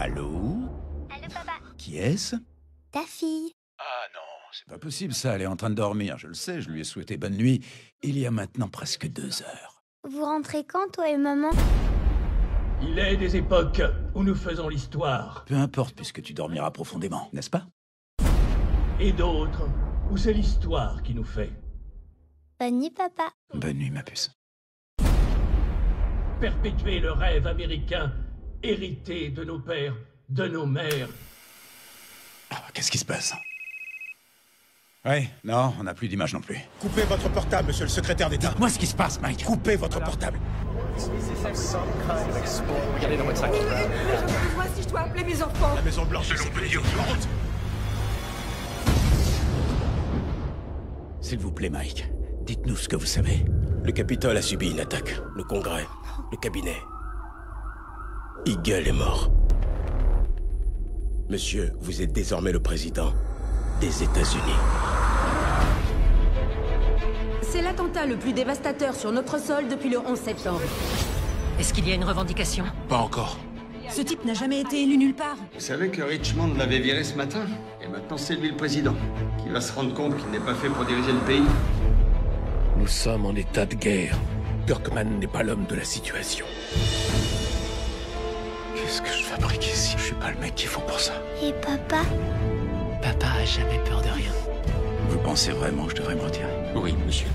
Allô? Allô, papa? Qui est-ce? Ta fille. Ah non, c'est pas possible ça, elle est en train de dormir, je le sais, je lui ai souhaité bonne nuit. Il y a maintenant presque 2 heures. Vous rentrez quand, toi et maman? Il est des époques où nous faisons l'histoire, Peu importe puisque tu dormiras profondément, n'est-ce pas? et d'autres où c'est l'histoire qui nous fait. Bonne nuit, papa. Bonne nuit ma puce. Perpétuer le rêve américain, hérité de nos pères, de nos mères. Ah, qu'est-ce qui se passe? Ouais, non, on n'a plus d'image non plus. Coupez votre portable, monsieur le secrétaire d'État. Dites-moi ce qui se passe, Mike. Coupez votre portable. Moi, si je dois appeler mes enfants. La Maison Blanche, selon peut dire honte. S'il vous plaît, Mike, dites-nous ce que vous savez. Le Capitole a subi une attaque. Le Congrès, le cabinet. Eagle est mort. Monsieur, vous êtes désormais le président des États-Unis. C'est l'attentat le plus dévastateur sur notre sol depuis le 11 septembre. Est-ce qu'il y a une revendication? Pas encore. Ce type n'a jamais été élu nulle part. Vous savez que Richmond l'avait viré ce matin? Et maintenant c'est lui le président, qui va se rendre compte qu'il n'est pas fait pour diriger le pays. Nous sommes en état de guerre. Kirkman n'est pas l'homme de la situation. Qu'est-ce que je fabrique ici? Je suis pas le mec qu'il faut pour ça. Et papa? Papa a jamais peur de rien. Vous pensez vraiment que je devrais me retirer? Oui, monsieur.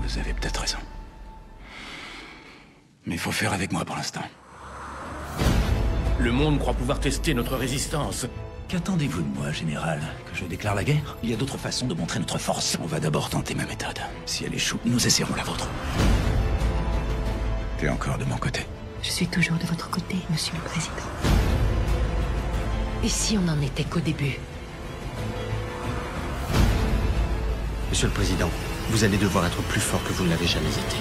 Vous avez peut-être raison. Mais il faut faire avec moi pour l'instant. Le monde croit pouvoir tester notre résistance. Qu'attendez-vous de moi, général? Que je déclare la guerre? Il y a d'autres façons de montrer notre force. On va d'abord tenter ma méthode. Si elle échoue, nous essaierons la vôtre. T'es encore de mon côté. Je suis toujours de votre côté, monsieur le président. Et si on n'en était qu'au début? Monsieur le Président, vous allez devoir être plus fort que vous ne l'avez jamais été.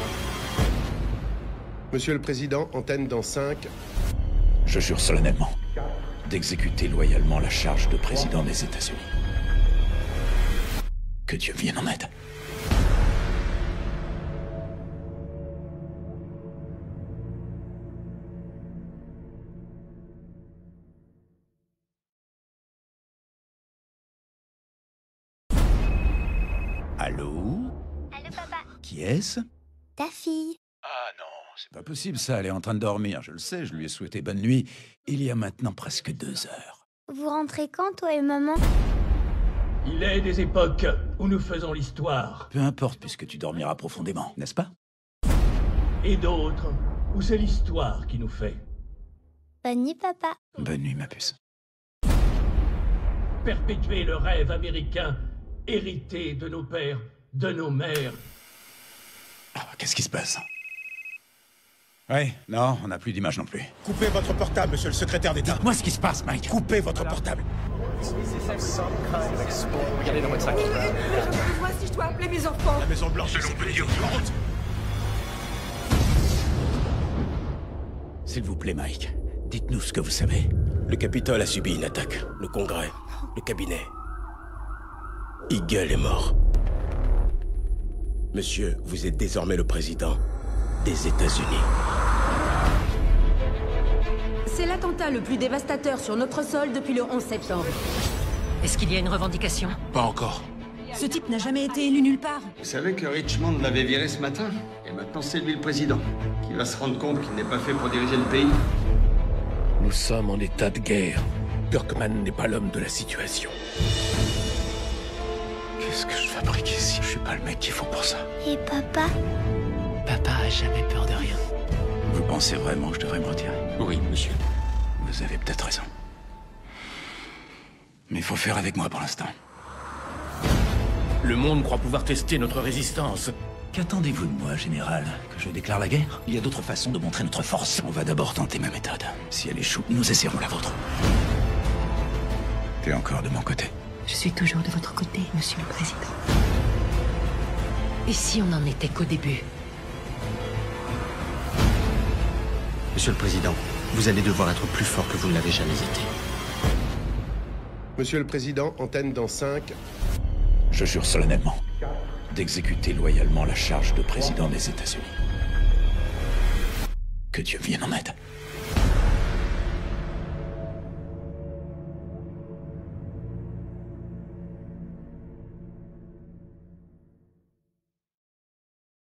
Monsieur le Président, antenne dans 5. Je jure solennellement d'exécuter loyalement la charge de président des États-Unis. Que Dieu vienne en aide. Allô? Allô, papa? Qui est-ce? Ta fille. Ah non, c'est pas possible ça, elle est en train de dormir, je le sais, je lui ai souhaité bonne nuit. Il y a maintenant presque 2 heures. Vous rentrez quand, toi et maman? Il est des époques où nous faisons l'histoire, Peu importe puisque tu dormiras profondément, n'est-ce pas? et d'autres où c'est l'histoire qui nous fait. Bonne nuit, papa. Bonne nuit ma puce. Perpétuer le rêve américain, hérité de nos pères, de nos mères. Ah, qu'est-ce qui se passe? Ouais, non, on n'a plus d'image non plus. Coupez votre portable, monsieur le secrétaire d'État. Dites-moi ce qui se passe, Mike. Coupez votre portable. Moi, si je dois appeler mes enfants. La Maison Blanche, selon peut dire honte. S'il vous plaît, Mike, dites-nous ce que vous savez. Le Capitole a subi une attaque. Le Congrès, le cabinet. Eagle est mort. Monsieur, vous êtes désormais le président des États-Unis. C'est l'attentat le plus dévastateur sur notre sol depuis le 11 septembre. Est-ce qu'il y a une revendication? Pas encore. Ce type n'a jamais été élu nulle part. Vous savez que Richmond l'avait viré ce matin? Et maintenant c'est lui le président, qui va se rendre compte qu'il n'est pas fait pour diriger le pays. Nous sommes en état de guerre. Kirkman n'est pas l'homme de la situation. Qu'est-ce que je fabrique ici? Je suis pas le mec qu'il faut pour ça. Et papa? Papa a jamais peur de rien. Vous pensez vraiment que je devrais me retirer? Oui, monsieur. Vous avez peut-être raison. Mais il faut faire avec moi pour l'instant. Le monde croit pouvoir tester notre résistance. Qu'attendez-vous de moi, général? Que je déclare la guerre? Il y a d'autres façons de montrer notre force. On va d'abord tenter ma méthode. Si elle échoue, nous essaierons la vôtre. T'es encore de mon côté. Je suis toujours de votre côté, monsieur le président. Et si on n'en était qu'au début? Monsieur le Président, vous allez devoir être plus fort que vous ne l'avez jamais été. Monsieur le Président, antenne dans 5. Je jure solennellement d'exécuter loyalement la charge de président des États-Unis. Que Dieu vienne en aide.